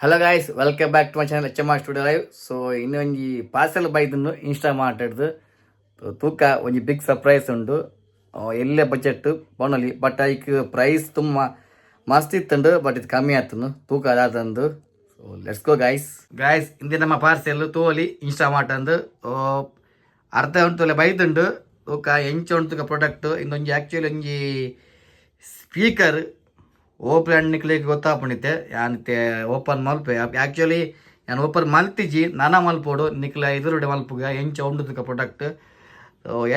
Hello guys, welcome back to my channel HMR studio live. So ಇನ್ನೊಂದು parcel ಬೈದನ್ನು Insta ಮಾತಾಡ್ದು ತೂಕ ಒಂಜಿ ಬಿಗ್ ಸರ್ಪ್ರೈಸ್ ಉಂಡು. ಎಲ್ಲೇ ಬಜೆಟ್ ಬೋನಲಿ ಬಟ್ ಐಕ್ ಪ್ರೈಸ್ ತುಂಬ ಮಸ್ತ್ ಇತ್ತುಂಡು. ಬಟ್ ಇದು ಕಮ್ಮಿ ಆತನು ತೂಕ ಅದಾದಂದು. ಸೊ ಲೆಟ್ಸ್ ಗೋ ಗಾಯ್ಸ್ ಇಂದೇ ನಮ್ಮ ಪಾರ್ಸೆಲ್ ತೋಲಿ ಇನ್ಸ್ಟಾ ಮಾಟಂದು ಅರ್ಧ ಉಂಟು ಬೈದುಂಡು ತೂಕ ಎಂಚು ಉಂಟು ಪ್ರಾಡಕ್ಟ್. ಇನ್ನೊಂಜಿ ಆ್ಯಕ್ಚುಲಿ ಒಂಜಿ ಸ್ಪೀಕರ್ ಓಪನ್ ನಿಕ್ಲಿಕ್ಕೆ ಗೊತ್ತಾಪಣಿತೆ ಯಾನತೆ ಓಪನ್ ಮಲ್ಪೆ. ಆ್ಯಕ್ಚುಲಿ ನಾನು ಓಪನ್ ಮಲ್ತಿಜಿ ನಾನಾ ಮಲ್ಪೋಡು ನಿಕ್ಲ ಇದುರುಡೆ ಮಲ್ಪುಗ ಎಂಚ ಉಂಡುದಕ್ಕ ಪ್ರಾಡಕ್ಟ್.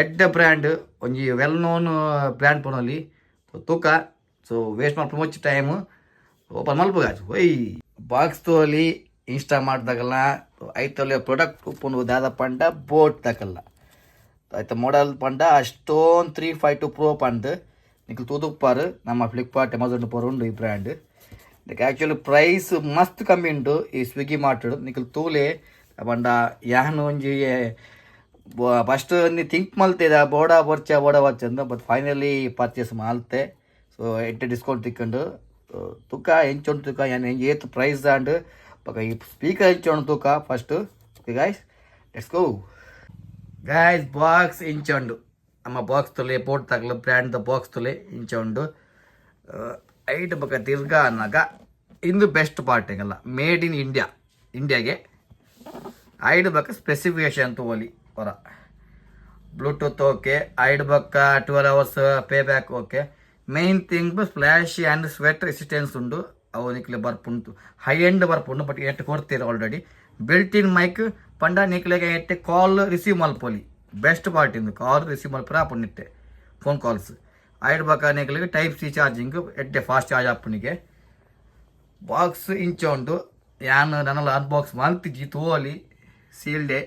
ಎಡ್ಡ ಬ್ರ್ಯಾಂಡ್ ಒಂಜಿ ವೆಲ್ ನೋನ್ ಬ್ರ್ಯಾಂಡ್ ಪೋನಲ್ಲಿ ತೂಕ. ಸೊ ವೇಸ್ಟ್ ಮಾಡ್ಕೊಂಡು ಮುಚ್ಚಿ ಟೈಮು ಓಪನ್ ಮಲ್ಪುಗ ಒಯ್ ಬಾಕ್ಸ್ ತೋಲಿ ಇನ್ಸ್ಟಾ ಮಾಡ್ದಾಗಲ್ಲ ಐತೊಲೆ ಪ್ರಾಡಕ್ಟ್ ಉಪ್ಪು ದಾದ ಪಂಡ ಬೋಟ್ ತಕಲ್ಲ ಆಯ್ತು ಮಾಡಲ್ ಪಂಡ ಅಷ್ಟೊಂದು 352 Pro ಪಂಡ್ ನಿಖಲ್ ತೂದುಪ್ಪಾರು ನಮ್ಮ ಫ್ಲಿಪ್ಕಾರ್ಟ್ ಅಮೆಝಾನ್ ಪೋರ್ ಉಂಡು ಈ ಬ್ರ್ಯಾಂಡ್. ಇದಕ್ಕೆ ಆ್ಯಕ್ಚುಲಿ ಪ್ರೈಸ್ ಮಸ್ತ್ ಕಮ್ಮಿ ಉಂಟು ಈ ಸ್ವಿಗ್ಗಿ ಮಾತಾಡು ನಿಖಲ್ ತೂಲೆ ಪಂಡ ಯಾನು ಒಂಜಿ ಫಸ್ಟ್ ನೀ ಥಿಂಕ್ ಮಲ್ತಿದ ಬೋಡ ಬರ್ಚ ಅಂದ ಬಟ್ ಫೈನಲಿ ಪರ್ಚೇಸ್ ಮಾಲ್ತೆ. ಸೊ ಎಂಟು ಡಿಸ್ಕೌಂಟ್ ತಿಕ್ಕೊಂಡು ತೂಕ ಎಂಚೊಂಡು ತೂಕ ಏನು ಏತು ಪ್ರೈಸ್ ಅಂಡ್ ಪಕ್ಕ ಈ ಸ್ಪೀಕರ್ ಎಂಚೊಂಡು ತೂಕ first. Okay guys let's go guys. Box ಇಂಚೊಂಡು ನಮ್ಮ ಬಾಕ್ಸ್ ತೊಲೆ ಪೋಟ್ ತಗಲು ಬ್ರ್ಯಾಂಡ್ ಬಾಕ್ಸ್ ತೊಲೆ ಇಂಚ ಉಂಡು. ಐಟ್ ಬಕ್ಕ ತಿರ್ಗಾ ಅನ್ನಗ ಇಂದು ಬೆಸ್ಟ್ ಪಾರ್ಟ್ ಆಗಲ್ಲ ಮೇಡ್ ಇನ್ ಇಂಡಿಯಾಗೆ ಐಡ್ ಬಕ್ಕ ಸ್ಪೆಸಿಫಿಕೇಶನ್ ತಗೋಲಿ ಹೊರ ಬ್ಲೂಟೂತ್ ಓಕೆ. ಐಡ್ ಬಕ್ಕ 12 hours pay back okay. Main thing flash and sweat resistance ಉಂಡು ಅವು ನಿಕ್ಲೆ ಬರ್ಪುಂಟು ಹೈ ಎಂಡ್ ಬರ್ಪುಂಡು ಬಟ್ ಎಟ್ಟು ಕೊಡ್ತೀರ ಆಲ್ರೆಡಿ. ಬಿಲ್ಟ್ ಇನ್ ಮೈಕ್ ಪಂಡ ನಿಕ್ಲೆಗೆ ಎಟ್ಟೆ ಕಾಲ್ ರಿಸೀವ್ ಮಲ್ಪೊಲಿ ಬೆಸ್ಟ್ ಪಾರ್ಟ್ ಇಂದು ಕಾಲ್ ರಿಸೀವ್ ಮಲ್ಪರ ಆಪುಣಿಟ್ಟೆ ಫೋನ್ ಕಾಲ್ಸ್. ಐಡ್ ಬಕ್ಕ ನಿಕ್ಲಿಗೆ ಟೈಪ್ ಸಿ ಚಾರ್ಜಿಂಗ್ ಎಡ್ಡೆ ಫಾಸ್ಟ್ ಚಾರ್ಜ್ ಆಪುಣಿಗೆ. ಬಾಕ್ಸ್ ಇಂಚ ಉಂಡು ಯಾನು ನನ್ನಲ್ಲಿ ಅನ್ಬಾಕ್ಸ್ ಮಲ್ತಿಜಿ ತೋಲಿ ಸೀಲ್ಡೆ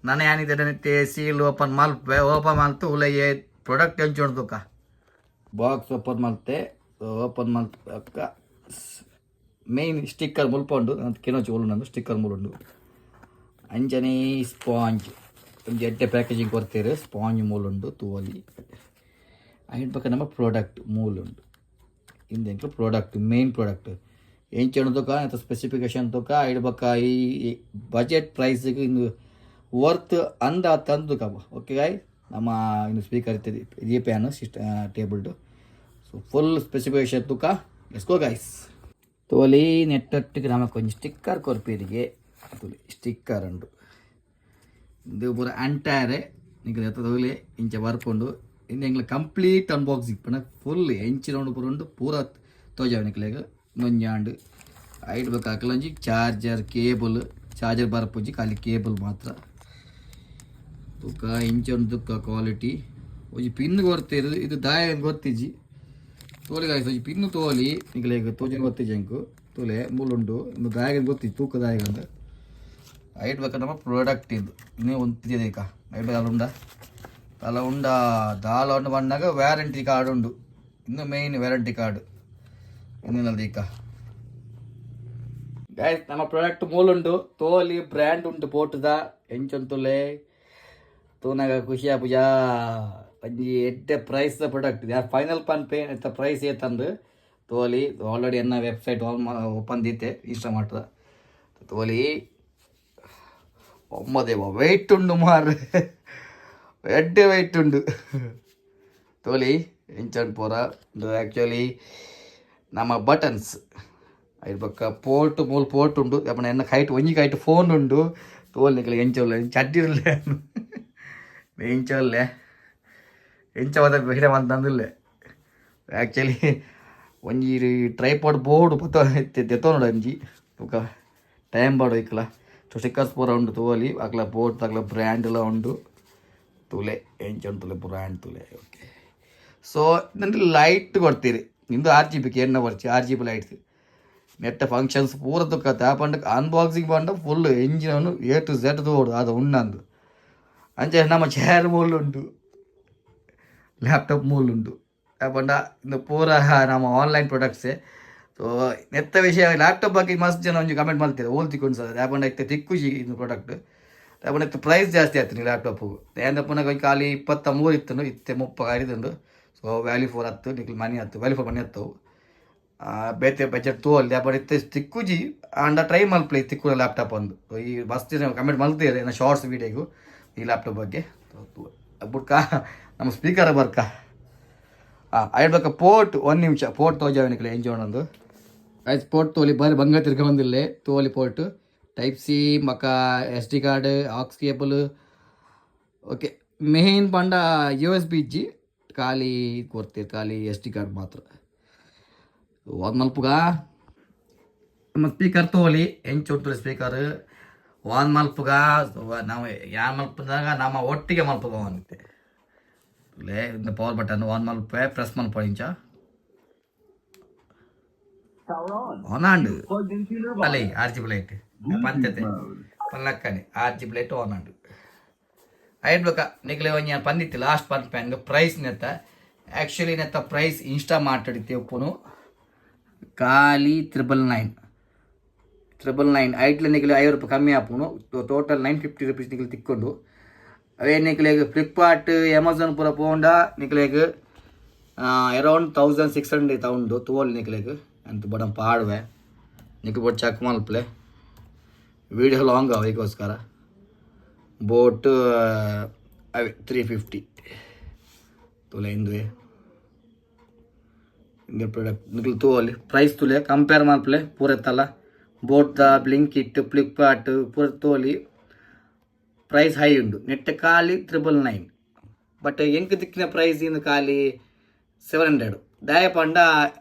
ನಾನು ಏನಿದೆ ಸೀಲ್ ಓಪನ್ ಮಲ್ತು ಉಲಯ್ಯೆ ಪ್ರಾಡಕ್ಟ್ ಎಂಚ ಉಂಟುಕ ಬಾಕ್ಸ್ ಓಪನ್ ಮಲ್ತೆ ಓಪನ್ ಮಲ್ಪಕ್ಕ ಮೇನ್ ಸ್ಟಿಕ್ಕರ್ ಮುಲ್ಪುಂಡು ಅಂತ ಕಿನೋಚಿ ಉಳ್ಳು ನಂದು ಸ್ಟಿಕ್ಕರ್ ಮುಳುಂಡು ಅಂಜನೇ ಸ್ಪಾಂಜ್ ಒಂದು ಎಡ್ಡೆ ಪ್ಯಾಕೇಜಿಂಗ್ ಕೊಡ್ತೀರಿ ಸ್ಪಾಂಜ್ ಮೂಲುಂಡು ತೋಲಿ. ಐದು ಪಕ್ಕ ನಮ್ಮ ಪ್ರಾಡಕ್ಟ್ ಮೂಲುಂಡು ಇಂದೆಂಕ್ಲು ಪ್ರಾಡಕ್ಟ್ ಮೇನ್ ಪ್ರಾಡಕ್ಟ್ ಎಂಚೆಣ್ಣು ತೂಕ ಅಥವಾ ಸ್ಪೆಸಿಫಿಕೇಶನ್ ತೂಕ ಐದು ಪಕ್ಕ ಈ ಬಜೆಟ್ ಪ್ರೈಸಿಗೆ ಇನ್ನು ವರ್ತ್ ಅಂದ ತಂದು ಕಬ್ಬ. ಓಕೆ ಗಾಯ್ ನಮ್ಮ ಇನ್ನು ಸ್ಪೀಕರ್ ಇರ್ತದೆ ಜಿ ಪ್ಯಾನು ಟೇಬಲ್ಡು. ಸೊ ಫುಲ್ ಸ್ಪೆಸಿಫಿಕೇಶನ್ ತೂಕ ಲೆಟ್ಸ್ ಗೋ ಗೈಸ್. ತೋಲಿ ನೆಟ್ಟೊಟ್ಟಿಗೆ ನಮಗೆ ಕೊಂಚ ಸ್ಟಿಕ್ಕರ್ ಕೊರ್ಪೀರಿಗೆ ತೋಲಿ ಸ್ಟಿಕ್ಕರ್ ಉಂಡು ಇದು ಪೂರ ಅಂಟೈರೆ ನಿಂಗೆ ತೋಲಿ ಇಂಚ ಬರ್ಕೊಂಡು ಇನ್ನು ಎಂಗ್ಲ ಕಂಪ್ಲೀಟ್ ಅನ್ಬಾಕ್ಸಿಂಗ್ ಪಣ ಫುಲ್ ಎಂಚಿನ ಉಂಡು ಪೂರ ಉಂಡು ಪೂರ ತೋಜಾವ ನಿಕ್ಲೆಗ ನೊಂಜಾಂಡು ಐಡ್ ಬೇಕು ಹಾಕಲಂಜಿ ಚಾರ್ಜರ್ ಕೇಬಲ್ ಚಾರ್ಜರ್ ಬರ್ಪುಜಿ ಖಾಲಿ ಕೇಬಲ್ ಮಾತ್ರ ತೂಕ ಇಂಚೊಂದು ತೂಕ ಕ್ವಾಲಿಟಿ ಒಂಜಿ ಪಿನ್ ಕೊಡ್ತೀರಿ ಇದು ದಾಯ ಗೊತ್ತಿಜ್ಜಿ ತೋಲಿ ಗಾಯ್ಸ್ ಒಂಜಿ ಪಿನ್ನು ತೋಲಿ ನಿಕ್ಲೆಗ ತೋಜನ್ ಗೊತ್ತಿಜ್ಜಿ ಅಂಕು ತೋಲೆ ಮೂಲುಂಡು ಇನ್ನು ದಾಯ ಗೊತ್ತಿಜ್ಜಿ ತೂಕ ದಾಯ ಅಂತ ಐಟ್ ಬೇಕಾ ನಮ್ಮ ಪ್ರಾಡಕ್ಟ್ ಇದು ಇನ್ನೇ ಒಂದಿದೆ ಈಗ ಐಟ್ ತಲ ಉಂಡ ದಾಲ ಉಂಡು ಬಂದಾಗ ವ್ಯಾರಂಟಿ ಕಾರ್ಡ್ ಉಂಡು ಇನ್ನು ಮೇಯ್ನ್ ವ್ಯಾರಂಟಿ ಕಾರ್ಡ್ ಇನ್ನೇನಲ್ಲ ಈಗ ಗೈಸ್ ನಮ್ಮ ಪ್ರಾಡಕ್ಟ್ ಮೂಲುಂಡು ತೋಲಿ ಬ್ರ್ಯಾಂಡ್ ಉಂಟು ಪೋಟದ ಎಂಚೊಂತುಲೆ ತೂನಾಗ ಖುಷಿಯ ಪೂಜಾ ಒಂಜಿ ಎಡ್ಡೆ ಪ್ರೈಸ್ ಪ್ರಾಡಕ್ಟ್ ಯಾರು ಫೈನಲ್ ಪನ್ಪೆ ಎಂತ ಪ್ರೈಸ್ ಏತಂದು ತೋಲಿ ಆಲ್ರೆಡಿ ಎನ್ನ ವೆಬ್ಸೈಟ್ ಓಪನ್ ದೀತೆ ಇನ್ಸ್ಟಾ ಮಾಡ್ತದ ತೋಲಿ ಒಮ್ಮದೇವ ವೆಯ್ಟ್ ಉಂಡು ಮಾರು ಎಡ್ಡೆ ವೆಯ್ಟ್ ಉಂಡು ತೋಲಿ ಎಂಚಂಡು ಪೂರ ಆ್ಯಕ್ಚುಲಿ ನಮ್ಮ ಬಟನ್ಸ್ ಐದು ಪಕ್ಕ ಪೋರ್ಟ್ ಮೂಲ ಪೋರ್ಟ್ ಉಂಡು ಅಪ್ಪಣ ಎನ್ನ ಕೈಟ್ ಒಂಜಿ ಕೈಟ್ ಫೋನ್ ಉಂಡು ತೋಲ್ನಿಕ್ಲೆ ಎಂಚೊಲ್ಲೆ ಚಡ್ಡಿರಲ್ಲೇ ಎಂಚೊಲ್ಲೆ ಎಂಚವಾದ ಬೇರೆ ಅಂತಂದಿಲ್ಲೆ. ಆ್ಯಕ್ಚುಲಿ ಒಂಜಿ ಟ್ರೈಪಾಡ್ ಬೋರ್ಡ್ ತೆತ್ತೋನೋಡು ಅಂಜಿ ತೂಕ ಟೈಮ್ ಬಾಡು ಇಕ್ಕಲ ಸ್ಟಿಕ್ಕರ್ಸ್ ಪೂರ ಉಂಡು ತೋಲಿ ಅಕ್ಲ ಬೋರ್ಡ್ ತಕ್ಲ ಬ್ರ್ಯಾಂಡ್ ಎಲ್ಲ ಉಂಡು ತುಲೆ ಎಂಚೊಂದು ತುಲೆ ಬ್ರ್ಯಾಂಡ್ ತುಲೆ. ಓಕೆ ಸೊ ನಂದು ಲೈಟ್ ಕೊಡ್ತೀರಿ ನಿಂದು RGB ಎಣ್ಣ ಬರ್ಚಿ RGB ಲೈಟ್ಸ್ ನೆಟ್ಟ ಫಂಕ್ಷನ್ಸ್ ಪೂರ ತುಕ್ಕ ತಾಪಂಡ ಅನ್ಬಾಕ್ಸಿಂಗ್ ಪಂಡ ಫುಲ್ ಎಂಜಿನನ್ನು A to Z ತೋಡು ಅದು ಉಣ್ಣಂದು ಅಂಚೆ ನಮ್ಮ ಚೇರ್ ಮೂಲುಂಡು ಲ್ಯಾಪ್ಟಾಪ್ ಮೂಲುಂಡು ತಾಪಂಡ ಇನ್ನು ಪೂರ ನಮ್ಮ ಆನ್ಲೈನ್ ಪ್ರಾಡಕ್ಟ್ಸೇ. ಸೊ ನೆತ್ತ ವಿಷಯ ಲ್ಯಾಪ್ಟಾಪ್ ಬಗ್ಗೆ ಮಸ್ತ್ ಜನ ಒಂಜಿ ಕಮೆಂಟ್ ಮಾಡ್ತೀರಿ ಓಲ್ ತಿಕ್ಕೊಂಡು ಸರ್ ತಾಪಂಡ ಇತ್ತೆ ತಿಕ್ಕುಜಿ ಇದು ಪ್ರಾಡಕ್ಟ್ ತಾಪಂಡ ಇತ್ತು ಪ್ರೈಸ್ ಜಾಸ್ತಿ ಆಗ್ತೀನಿ ಲ್ಯಾಪ್ಟಾಪು ಏನಪ್ಪ ಖಾಲಿ 23 ಇತ್ತು ಇತ್ತೆ 30 ಐದುಂಡು. ಸೊ ವ್ಯಾಲ್ಯೂ ಫಾರ್ ಹತ್ತು ನಿಕ್ಲು ಮನಿ ಹತ್ತು ವ್ಯಾಲ್ಯೂ ಫಾರ್ ಮನಿ ಹತ್ತವು ಬೇತೆ ಬಜೆಟ್ ತೋಲ್ದೆ ಬಟ್ ಇತ್ತೆ ತಿಕ್ಕುಜಿ ಅಂಡ ಟ್ರೈ ಮಲ್ಪಲೆ ತಿಕ್ಕುನ ಲ್ಯಾಪ್ಟಾಪ್ ಒಂದು ಈ ಮಸ್ತ್ ಕಮೆಂಟ್ ಮಲ್ತಿದ್ದಾರೆ ನಾ ಶಾರ್ಟ್ಸ್ ವೀಡಿಯೋಗೂ ಈ ಲ್ಯಾಪ್ಟಾಪ್ ಬಗ್ಗೆ ಬುಡ್ಕ ನಮ್ಮ ಸ್ಪೀಕರ್ ಬರ್ಕ ಆಯ್ಡ್ಬೇಕ ಪೋರ್ಟ್ 1 ನಿಮಿಷ ಪೋರ್ಟ್ ತೋಜಾವನಿಕಲೆ ಎಂಜೋಣಂದು ಆಯ್ತು ಪೋರ್ಟ್ ತೋಲಿ ಬಾರಿ ಬಂಗ ತಿರ್ಗ ಬಂದಿಲ್ಲೇ ತೋಲಿ ಪೋರ್ಟ್ ಟೈಪ್ ಸಿ ಮಕ್ಕ SD card axe cable okay main ಪಂಡ USB ಇಜ್ಜಿ ಖಾಲಿ ಕೊಡ್ತೀರಿ ಖಾಲಿ SD ಕಾರ್ಡ್ ಮಾತ್ರ ಒಂದು ಮಲ್ಪುಗ ನಮ್ಮ ಸ್ಪೀಕರ್ ತೋಲಿ ಎಂಚು ಉಂಟು ಸ್ಪೀಕರ್ ಒಂದು ಮಲ್ಪುಗ ನಾವು ಯಾವ ಮಲ್ಪದಾಗ ನಮ್ಮ ಒಟ್ಟಿಗೆ ಮಲ್ಪುಗ ಅಂತೆ இந்த பவர் பட்டன் ஆன் மல்பே பிரஸ் மல்ப ಇಂಚ ಆನ್ ಆಂಡು ಅಲ್ಲೇ RGB ಲೈಟ್ ಪಂಚತೆ ಪಲ್ಲಕ್ಕನೆ RGB ಲೈಟ್ ಆನ್ ಆಂಡು ಐಡ್ಬೇಕ ನಿಕ್ಲೆ ಒಂಜಿ ಪಂದಿತ್ತು ಲಾಸ್ಟ್ ಪಂದ್ ಪ್ರೈಸ್ ನೆತ್ತ ಆ್ಯಕ್ಚುಲಿ ನೆತ್ತ ಪ್ರೈಸ್ ಇನ್ಸ್ಟಾ ಮಾತಾಡಿತ್ತೆ ಒಪ್ಪುನು ಖಾಲಿ 999 ಐಟ್ಲ ನಿಕ್ಲೆ 5 ರೂಪಾಯಿ ಕಮ್ಮಿ ಆಪುನು ಟೋಟಲ್ 950 ರೂಪೀಸ್ ನಿಕ್ಲೆ ತಿಕ್ಕೊಂಡು ಅವೇ ನಿಕ್ಲೆಗ್ ಫ್ಲಿಪ್ಕಾರ್ಟ್ ಅಮೆಝಾನ್ ಪೂರ ಪೋಂಡ ನಿಕ್ಲೆಗ್ ಅರೌಂಡ್ 1600 ತೌಂಡು ತೋಲ್ ನಿಕ್ಲೆಗ್ ಅಂತ ಬಡ ಪಾಡ್ವೆ ನಿಕ್ಲೆ ಬೋಟ್ ಚೆಕ್ ಮಲ್ಪಲೆ ವೀಡಿಯೋ ಲಾಂಗ್ ಅವಕ್ಕೋಸ್ಕರ ಬೋಟ್ ಅವೆ 350 ತುಲೆ ಇಂದುವೆ ಇಂಗೆ ಪ್ರಾಡಕ್ಟ್ ನಿಕ್ಲೆ ತೋಲಿ ಪ್ರೈಸ್ ತುಲೆ ಕಂಪೇರ್ ಮಲ್ಪಲೆ ಪೂರ ಎತ್ತಲ್ಲ ಬೋಟ್ದ ಬ್ಲಿಂಕಿಟ್ ಫ್ಲಿಪ್ಕಾರ್ಟ್ ಪೂರ ತೋಲಿ ಪ್ರೈಸ್ ಹೈ ಉಂಡು ನೆಟ್ ಖಾಲಿ 999 ಬಟ್ ಎಂಕ್ ದಿಕ್ಕಿನ ಪ್ರೈಸ್ ಇಂದು ಖಾಲಿ 700 ದಯ ಪಂಡ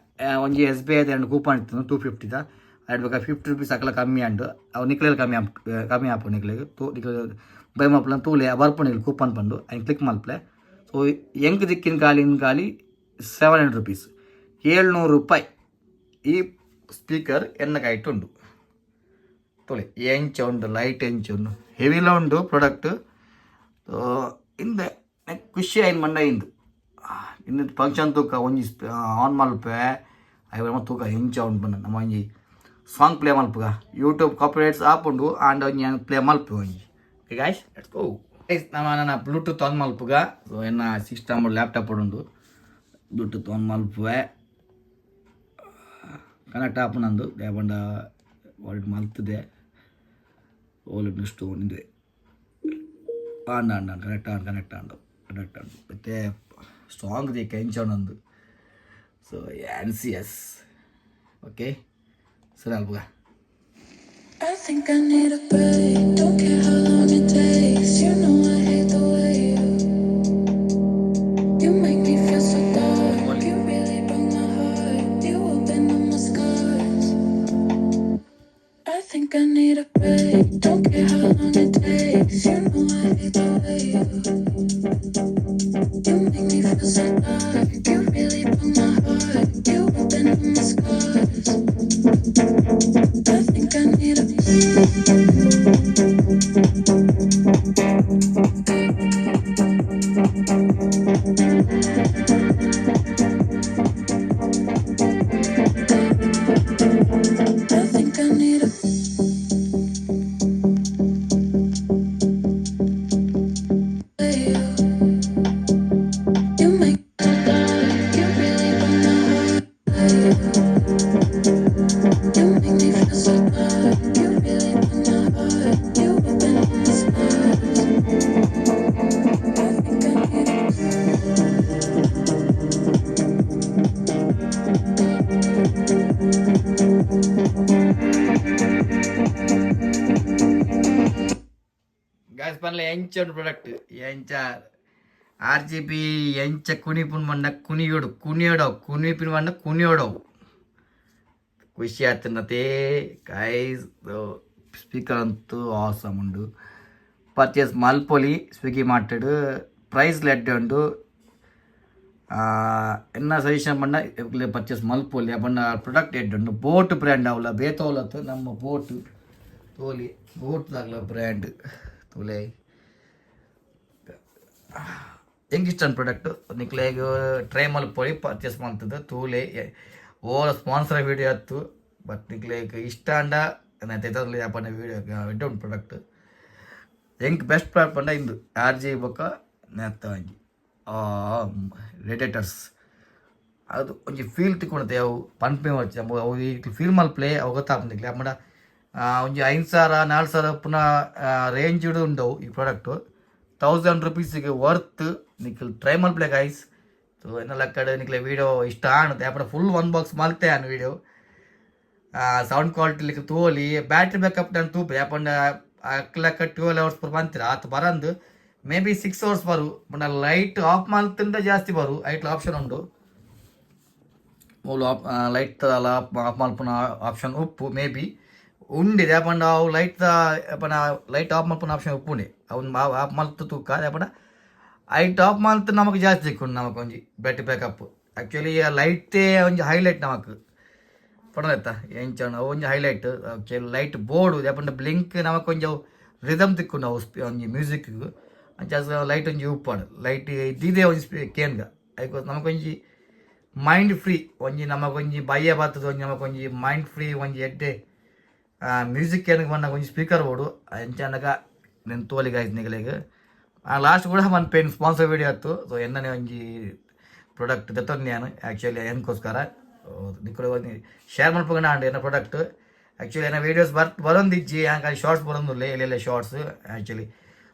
ಒಂಜಿ SBI ಕೂಪನ್ ಇತ್ತು 250 ಆಡ್ಬೇಕಾ 50 ರೂಪೀಸ್ ಅಕಲ ಕಮ್ಮಿ ಅಂಡು ಅವು ನಿಕ್ಲೆಲ್ ಕಮ್ಮಿ ಆಪು ನಿಕ್ಲೆಗ್ ನಿಕ್ಲೆ ಬೈ ಮಲ್ಪಲ ತೂಲೆ ಬರ್ಪಣಿಲ್ ಕೂಪನ್ ಪಂಡು ಅಯ್ಯ ಕ್ಲಿಕ್ ಮಲ್ಪಲೆ ಸೊ ಎಂಕ್ ದಿಕ್ಕಿನ ಖಾಲಿ 700 ರೂಪೀಸ್ 700 ರೂಪಾಯಿ ಈ ಸ್ಪೀಕರ್ ಎನ್ನಕಾಯ್ತು ಉಂಡು ತೊಳೆ ಎಂಚ ಉಂಡು ಲೈಟ್ ಎಂಚ ಉಂಡು ಹೆವಿಲ ಉಂಡು ಪ್ರಾಡಕ್ಟ್ ಇಂದ ಖುಷಿ ಆಯ್ತು ಮಂಡ ಇಂದು ಇನ್ನು ಫಂಕ್ಷನ್ ತೂಕ ಒಂಜಿ ಆನ್ ಮಲ್ಪೆ ಐವ ತೂಕ ಎಂಚ ಉಂಡು ಬಂದ ನಮ್ಮ ಒಂಜಿ ಸಾಂಗ್ ಪ್ಲೇ ಮಲ್ಪಗ ಯೂಟ್ಯೂಬ್ ಕಾಪಿರೈಟ್ಸ್ ಆಪುಂಡು ಆಂಡ್ ಒಂಜಿ ಪ್ಲೇ ಮಲ್ಪೆ ಒಂಜಿ ಗಾಯ್ಸ್ ಲೆಟ್ಸ್ ಗೋ ಗೈಸ್ ನನ್ನ ಬ್ಲೂಟೂತ್ ಆನ್ ಮಲ್ಪಗ ಸೊ ಎನ್ನ ಸಿಸ್ಟಮ್ ಲ್ಯಾಪ್ಟಾಪ್ ಉಂಡು ಬ್ಲೂಟೂತ್ ಆನ್ ಮಲ್ಪುವೆ ಕನೆಕ್ಟ್ ಆಪು ನಂದು ದೇಪಂಡ ವಾಲ್ಟ್ ಮಲ್ತದೆ ಓಲ್ಡ್ ಸ್ಟೋನ್ ಇದೆ ಆಂಡ ಕನೆಕ್ಟ್ ಆಂಡು ಮತ್ತೆ ಸ್ಟ್ರಾಂಗ್ ದಿ ಕೆಂಚೋಣಂದು ಸೊ NCS ಓಕೆ ಸರಿ ಅಲ್ಬಗ I think I need a break, don't care how long it takes, you know I hate the way you make me feel so dark, you really broke my heart, you open up my scars. I think I need a break, don't care how long it takes, you know I hate the way you make me feel so dark, you really broke my heart, you open up my scars. I think I need a gas ಪನ್ಲೆ ಎಂಚ product ಎಂಚ RGB ಎಂಚ ಕುಣಿಪುನ್ ಮಂಡ ಕುಣಿಪಿನ ಮಂಡ ಕುಣಿಯೋಡವು ಖುಷಿ ಆತನತೆ guys speaker ಅಂತೂ awesome ಉಂಡು purchase ಮಲ್ಪೊಲಿ ಸ್ವಿಗ್ಗಿ ಮಾತಾಡು price LED ಉಂಡು ಎನ್ನ ಸಜೆಷನ್ ಪಂಡ ಪರ್ಚೇಸ್ ಮಲ್ಪೊಲಿ ಪಂಡ ಪ್ರಾಡಕ್ಟ್ ಎಡ್ ಉಂಡು ಬೋಟ್ ಬ್ರ್ಯಾಂಡ್ ಅವಲ ಬೇತೋಲತ್ತು ನಮ್ಮ ಬೋಟ್ ತೋಲಿ ಬೋಟ್ದಾಗಲ ಬ್ರ್ಯಾಂಡ್ ತೋಲೆ ಹೆಂಗಿಷ್ಟ ಪ್ರಾಡಕ್ಟ್ ನಿಕ್ಲೆಗ್ ಟ್ರೈ ಮಲ್ಪೊಲಿ ಪರ್ಚೇಸ್ ಮಾಡ್ತದೆ ತೂಲೆ ಓವರ್ ಸ್ಪಾನ್ಸರ್ ವೀಡಿಯೋ ಆಯ್ತು ಬಟ್ ನಿಕ್ಲೆಗ್ ಇಷ್ಟ ಅಂಡ ತೆತ್ತಲ್ಲಿ ಯಾಪಣ್ಣ ವೀಡಿಯೋ ಇಡ್ಡ ಉಂಟು ಪ್ರಾಡಕ್ಟ್ ಹೆಂಗೆ ಬೆಸ್ಟ್ ಪ್ರಾಡಕ್ಟ್ ಪಂಡ ಇಂದು RGB ಬೊಕ್ಕ ನೆತ್ತ ಒಂಜಿ ರೇಡಿಯೇಟರ್ಸ್ ಅದು ಒಂಜಿ ಫೀಲ್ ತಿಕ್ಕೊಳತ್ತೆ ಅವು ಪನ್ಪೆ వచ్చి ಅವು ಈ ಫೀಲ್ ಮಲ್ಪ್ಲೆ ಅವು ಗೊತ್ತಾಗ್ತದೆ ಅಮ್ಮಡ ಒಂಜಿ 5,000 4,000 ಪುನಃ ರೇಂಜ್ ಉಂಡವು ಈ ಪ್ರಾಡಕ್ಟು 1000 ರುಪೀಸಿಗೆ ವರ್ತ್ ನಿಖಿಲ್ ಟ್ರೈ ಮಲ್ಪ್ಲೆ ಗೈಸ್. ಸೊ ಎನ್ನೆಲ್ಲ ಕಡೆ ನಿಖಿಲ್ ವಿಡಿಯೋ ಇಷ್ಟ ಆಣುತ್ತೆ ಅಪ್ಪಡ ಫುಲ್ ಅನ್ಬಾಕ್ಸ್ ಮಲ್ತೆ ಆನ್ ವಿಡಿಯೋ. ಸೌಂಡ್ ಕ್ವಾಲಿಟಿ ಲಿಕ್ಕ ತೋಲಿ ಬ್ಯಾಟ್ರಿ ಬ್ಯಾಕಪ್ ನಾನು ತೂಪೆ ಯಾಪಂಡ ಅಕ್ಲಕ್ಕ 12 hours ಪರ್ ಬಂತೀರ ಆತು ಬರಂದು ಮೇ ಬಿ 6 hours ಬರು ಪಂಡ ಲೈಟ್ ಆಫ್ ಮಲ್ತಿಂದ ಜಾಸ್ತಿ ಬರು ಐಟ್ಲ ಆಪ್ಷನ್ ಉಂಡು ಮೂಲು ಲೈಟ್ ಆಫ್ ಮಲ್ಪುನ ಆಪ್ಷನ್ ಉಪ್ಪು ಮೇ ಬಿ ಉಂಡಿದೆ ಯಾಪಂಡ ಅವು ಲೈಟ್ ಆಫ್ ಮಲ್ಪುನ ಆಪ್ಷನ್ ಉಪ್ಪುಂಡೆ ಅವ್ನು ಆಫ್ ಮಲ್ತು ತೂಕ ಯಾಪಂಡ ಐಟ್ ಆಫ್ ಮಲ್ತು ನಮಗೆ ಜಾಸ್ತಿ ಸಿಕ್ಕೊಂಡು ನಮಗೆ ಒಂಜಿ ಬ್ಯಾಟ್ರಿ ಬ್ಯಾಕಪ್ ಆ್ಯಕ್ಚುಲಿ ಲೈಟೇ ಒಂಜಿ ಹೈಲೈಟ್ ನಮಕ್ ಪಡದತ್ತ ಎಂಚ ಒಂಜಿ ಹೈಲೈಟ್ ಆ್ಯಕ್ಚುಲಿ ಲೈಟ್ ಬೋರ್ಡು ಯಾಪಂಡ ಬ್ಲಿಂಕ್ ನಮಕ್ ಒಂಜಿ ರಿದಮ್ ತಿಕ್ಕೊಂಡು ಅವು ಒಂಜಿ ಮ್ಯೂಸಿಕ್ಗೆ ಅಂಚ ಲೈಟ್ ಒಂಜಿ ಉಪ್ಪಾಡು ಲೈಟ್ ಇದ್ದಿದೆ ಒಂಜಿ ಕೇನ್ಗ ಅದಕ್ಕೆ ನಮಕೊಂಜಿ ಮೈಂಡ್ ಫ್ರೀ ಒಂಜಿ ನಮಗೊಂಜಿ ಭಯ ಬರ್ತದೆ ಒಂಜಿ ನಮಕೊಂಜಿ ಮೈಂಡ್ ಫ್ರೀ ಒಂಜಿ ಎಡ್ಡೆ ಮ್ಯೂಸಿಕ್ ಏನಕ್ಕೆ ಬಂದಾಗ ಒಂಜಿ ಸ್ಪೀಕರ್ ಬೋರ್ಡು ಅಂಚನಗ నేను ತೋಲಿಗೆ ಆಯ್ತು ನಿಗಲಿಗೆ ಲಾಸ್ಟ್ ಕೂಡ ಒಂದು ಪೇನ್ ಸ್ಪಾನ್ಸರ್ ವೀಡಿಯೋ ಆಯ್ತು. ಸೊ ಎಣ್ಣೆ ಒಂಜಿ ಪ್ರಾಡಕ್ಟ್ ತೆತ್ತೊಂದು ನಾನು ಆ್ಯಕ್ಚುಲಿ ಏನಕ್ಕೋಸ್ಕರ ನಿಕ್ಕಡೆ ಒಂದು ಶೇರ್ ಮಾಡ್ಕೊಂಡು ಆಂಡು ಏನೋ ಪ್ರಾಡಕ್ಟ್ ಆ್ಯಕ್ಚುಲಿ ಏನೋ ವೀಡಿಯೋಸ್ ಬರೋಂದಿಜ್ಜಿ ಹಂಗೆ ಶಾರ್ಟ್ಸ್ ಬರೋದಿಲ್ಲ ಎಲ್ಲೆಲ್ಲ ಶಾರ್ಟ್ಸ್ ಆ್ಯಕ್ಚುಲಿ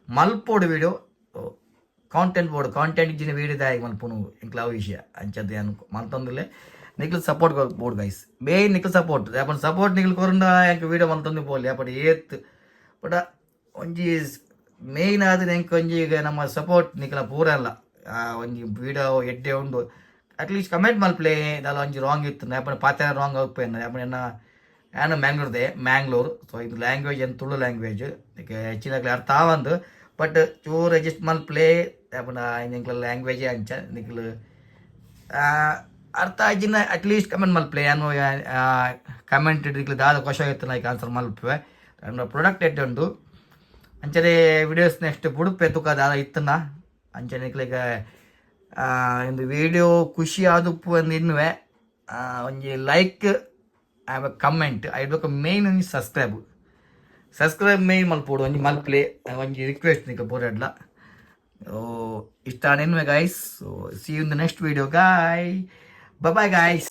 ಮಲ್ಪೋಡು ವೀಡಿಯೋ ಕಾಂಟೆಂಟ್ ಕಾಂಟೆಂಟ್ ಇಜ್ಜಿನ ವೀಡಿಯೋ ದಾಯಿ ಮಲ್ಪುನು ಇಂಕ್ಲ ವಿಷಯ ಅಂಚದ್ದು ಏನು ಮಲ್ತೊಂದಿಲ್ಲ ನಿಖಿಲ್ ಸಪೋರ್ಟ್ ಬೋರ್ಡ್ ಗೈಸ್ ಮೇನ್ ನಿಖಿಲ್ ಸಪೋರ್ಟ್ ಯಾಪನ್ ಸಪೋರ್ಟ್ ನಿಖಿಲ್ ಕೊರಂಡ ಎಂಕ್ ವೀಡಿಯೋ ಮಲ್ತೊಂದು ಬೋಲಿ ಯಾಪನ್ ಏತ್ ಬಟ್ ಒಂಜಿ ಮೇಯ್ನ್ ಆದ್ರೆ ಎಂಕ್ ಒಂಜಿ ಈಗ ನಮ್ಮ ಸಪೋರ್ಟ್ ನಿಖಿಲ ಪೂರ ಅಲ್ಲ ಒಂಜಿ ವೀಡಿಯೋ ಎಡ್ಡೆ ಉಂಡು ಅಟ್ಲೀಸ್ಟ್ ಕಮೆಂಟ್ ಮಲ್ಪ್ಲೆ ಇದೆಲ್ಲ ಒಂಜಿ ರಾಂಗ್ ಇತ್ತು ಯಾಪನ್ ಪಾತ್ರ ರಾಂಗ್ ಹೋಗ್ಪೇನು ಯಾಪನ್ ನಾನು ಮ್ಯಾಂಗ್ಳೂರು. ಸೊ ಇದು ಲ್ಯಾಂಗ್ವೇಜ್ ಏನು ತುಳು ಲ್ಯಾಂಗ್ವೇಜ್ ಈಗ ಹೆಚ್ಚಿನಾಗ್ಲಿ ಅರ್ಥ ಆವಂದು ಬಟ್ ಚೂರು ಅಡ್ಜಸ್ಟ್ ಮಲ್ಪ್ಲೆ ಯಾಪನ ಇಂಗ್ಲ ಲ್ಯಾಂಗ್ವೇಜ್ ಅಂಚ ನಿಖಿಲ್ ಅರ್ಥ ಆಯ್ಜಿನ ಅಟ್ಲೀಸ್ಟ್ ಕಮೆಂಟ್ ಮಲ್ಪ್ಲೆ ಏನು ಕಮೆಂಟ್ ನಿಖಿಲ್ ದಾದ ಕ್ವಶನ್ ಇತ್ತು ನಾ ಆನ್ಸರ್ ಮಲ್ಪೆ ನನ್ನ ಪ್ರಾಡಕ್ಟ್ ಎಡ್ಡೆ ಉಂಡು ಅಂಚನೆ ವಿಡಿಯೋಸ್ ನೆಕ್ಸ್ಟ್ ಬುಡುಪೆ ತುಕ ದಾದ ಇತ್ತನ ಅಂಚನೆ ನಿಖಿಲಿಗೆ ಒಂದು ವಿಡಿಯೋ ಖುಷಿ ಆದುಪ್ಪು ಒಂದು ಇನ್ನುವೆ ಒಂಜಿ ಲೈಕ್ ಕಮೆಂಟ್ ಐಡ್ಬೇಕು ಮೇಯ್ನ್ ಒಂಜಿ ಸಬ್ಸ್ಕ್ರೈಬ್ ಮೇಯ್ನ್ ಮಲ್ಪೋಡು ಒಂಜಿ ಮಲ್ಪ್ಲೆ ಒಂಜಿ ರಿಕ್ವೆಸ್ಟ್ ನಿಕ ಪೂರಡ್ಲ ಇಷ್ಟ ನೆನ್ವೆ guys. So see you in the next video guy bye guys.